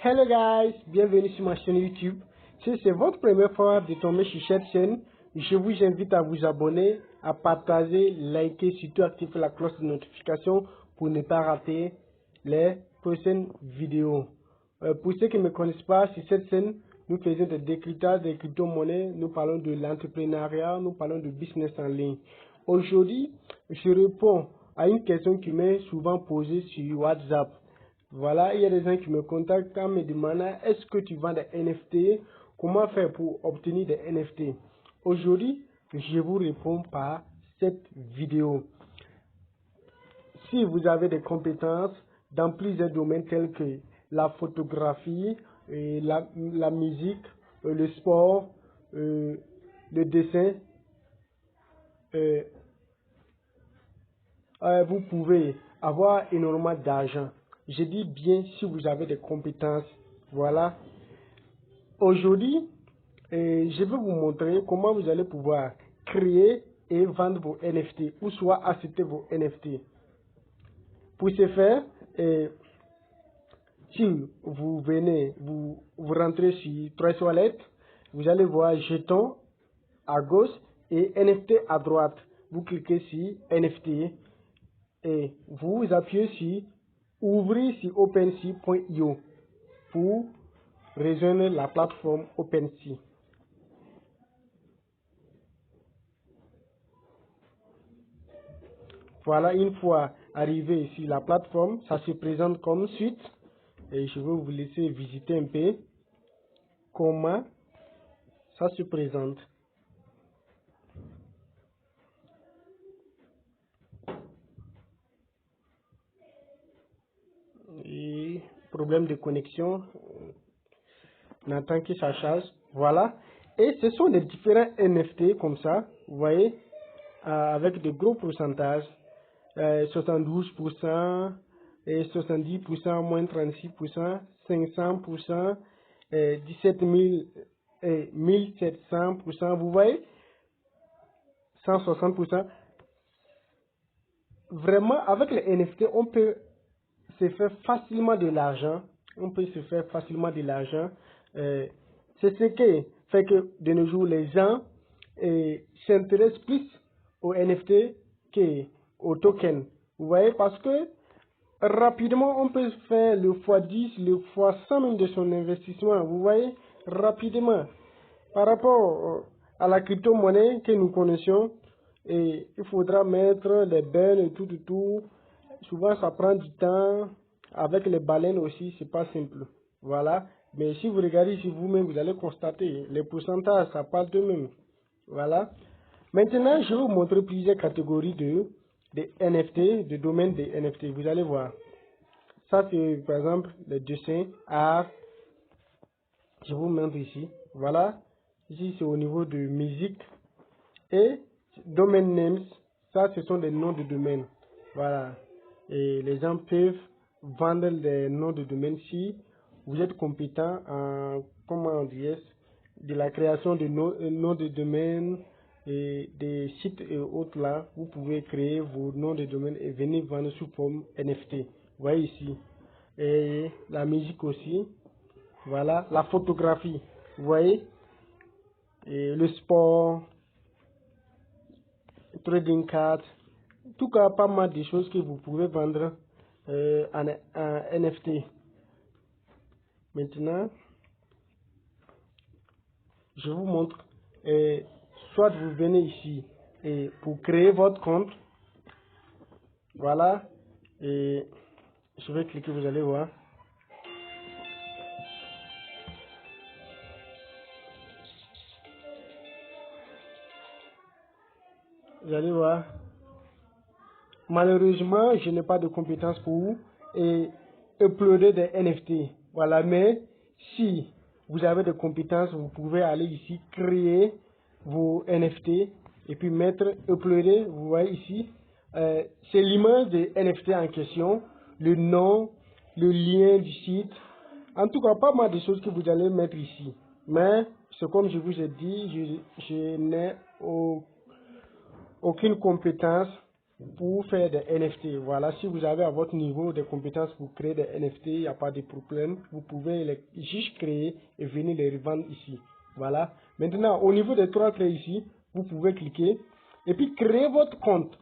Hello guys, bienvenue sur ma chaîne YouTube. Si c'est votre première fois de tomber sur cette chaîne, je vous invite à vous abonner, à partager, liker, surtout activer la cloche de notification pour ne pas rater les prochaines vidéos. Pour ceux qui ne me connaissent pas, sur cette chaîne, nous faisons des décryptages des crypto-monnaies, nous parlons de l'entrepreneuriat, nous parlons de business en ligne. Aujourd'hui, je réponds à une question qui m'est souvent posée sur WhatsApp. Voilà, il y a des gens qui me contactent en me demandant est-ce que tu vends des NFT? Comment faire pour obtenir des NFT? Aujourd'hui, je vous réponds par cette vidéo. Si vous avez des compétences dans plusieurs domaines tels que la photographie, la musique, le sport, le dessin, vous pouvez avoir énormément d'argent. Je dis bien si vous avez des compétences. Voilà. Aujourd'hui, je vais vous montrer comment vous allez pouvoir créer et vendre vos NFT ou soit acheter vos NFT. Pour ce faire, si vous venez, vous rentrez sur Trésor Wallet, vous allez voir jetons à gauche et NFT à droite. Vous cliquez sur NFT et vous appuyez sur ouvrir sur OpenSea.io pour rejoindre la plateforme OpenSea. Voilà, une fois arrivé sur la plateforme, ça se présente comme suite et je vais vous laisser visiter un peu comment ça se présente. Et problème de connexion, on attend que ça charge. Voilà. Et ce sont des différents NFT comme ça, vous voyez, avec de gros pourcentages, 72%, et 70%, moins 36%, 500%, 17 000, et 1700%, vous voyez, 160%. Vraiment, avec les NFT, on peut se faire facilement de l'argent. On peut se faire facilement de l'argent. C'est ce qui fait que de nos jours, les gens s'intéressent plus aux NFT qu'aux tokens. Vous voyez, parce que rapidement, on peut faire le x10, le x100 même de son investissement. Vous voyez, rapidement. Par rapport à la crypto-monnaie que nous connaissions, et il faudra mettre les belles et tout. Souvent, ça prend du temps. Avec les baleines aussi, c'est pas simple. Voilà. Mais si vous regardez ici vous-même, vous allez constater les pourcentages, ça parle d'eux-mêmes. Voilà. Maintenant, je vais vous montrer plusieurs catégories de NFT, de domaines des NFT. Vous allez voir. Ça, c'est par exemple les dessins, art. Je vous montre ici. Voilà. Ici, c'est au niveau de musique. Et domain names, ça, ce sont des noms de domaine. Voilà. Et les gens peuvent vendre des noms de domaine si vous êtes compétent en, comment on dit, de la création de noms de domaine et des sites et autres là. Vous pouvez créer vos noms de domaine et venir vendre sous forme NFT. Vous voyez ici. Et la musique aussi. Voilà. La photographie. Vous voyez. Et le sport. Trading card, en tout cas pas mal de choses que vous pouvez vendre en NFT. Maintenant, je vous montre, soit vous venez ici et pour créer votre compte, voilà, et je vais cliquer, vous allez voir. Vous allez voir. Malheureusement, je n'ai pas de compétences pour uploader des NFT. Voilà, mais si vous avez des compétences, vous pouvez aller ici, créer vos NFT et puis mettre uploader. Vous voyez ici, c'est l'image des NFT en question, le nom, le lien du site. En tout cas, pas mal de choses que vous allez mettre ici. Mais c'est comme je vous ai dit, je n'ai aucune compétence pour faire des NFT. Voilà, si vous avez à votre niveau des compétences pour créer des NFT, il n'y a pas de problème. Vous pouvez les juste créer et venir les revendre ici. Voilà. Maintenant, au niveau des 3 traits ici, vous pouvez cliquer et puis créer votre compte.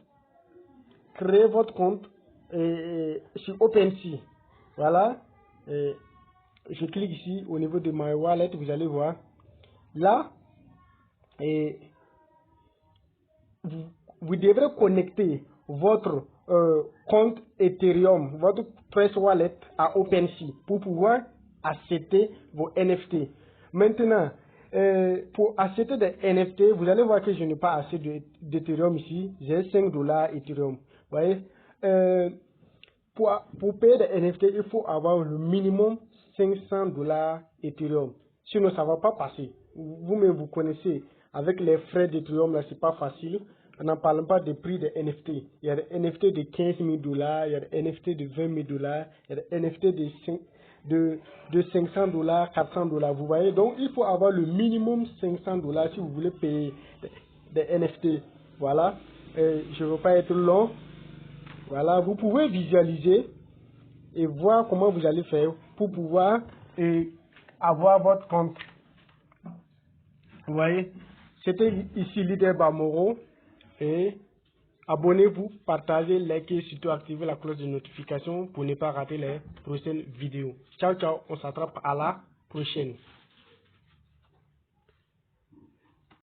Créer votre compte sur OpenSea. Voilà. Et je clique ici au niveau de My Wallet, vous allez voir. Là, et vous devrez connecter votre compte Ethereum, votre Trust Wallet à OpenSea pour pouvoir accepter vos NFT. Maintenant, pour accepter des NFT, vous allez voir que je n'ai pas assez d'Ethereum ici. J'ai 5 $ Ethereum. Vous voyez, pour payer des NFT, il faut avoir le minimum 500 $ Ethereum. Sinon, ça ne va pas passer. Vous-même, vous connaissez, avec les frais d'Ethereum, là, c'est pas facile. On n'en parle pas des prix des NFT. Il y a des NFT de 15 000 $, il y a des NFT de 20 000 $, il y a des NFT de 500 $, 400 $. Vous voyez, donc il faut avoir le minimum 500 $ si vous voulez payer des NFT. Voilà. Je ne veux pas être long. Voilà, vous pouvez visualiser et voir comment vous allez faire pour pouvoir avoir votre compte. Vous voyez, c'était ici Leader Bamoro. Et abonnez-vous, partagez, likez, surtout activez la cloche de notification pour ne pas rater les prochaines vidéos. Ciao, ciao, on s'attrape à la prochaine.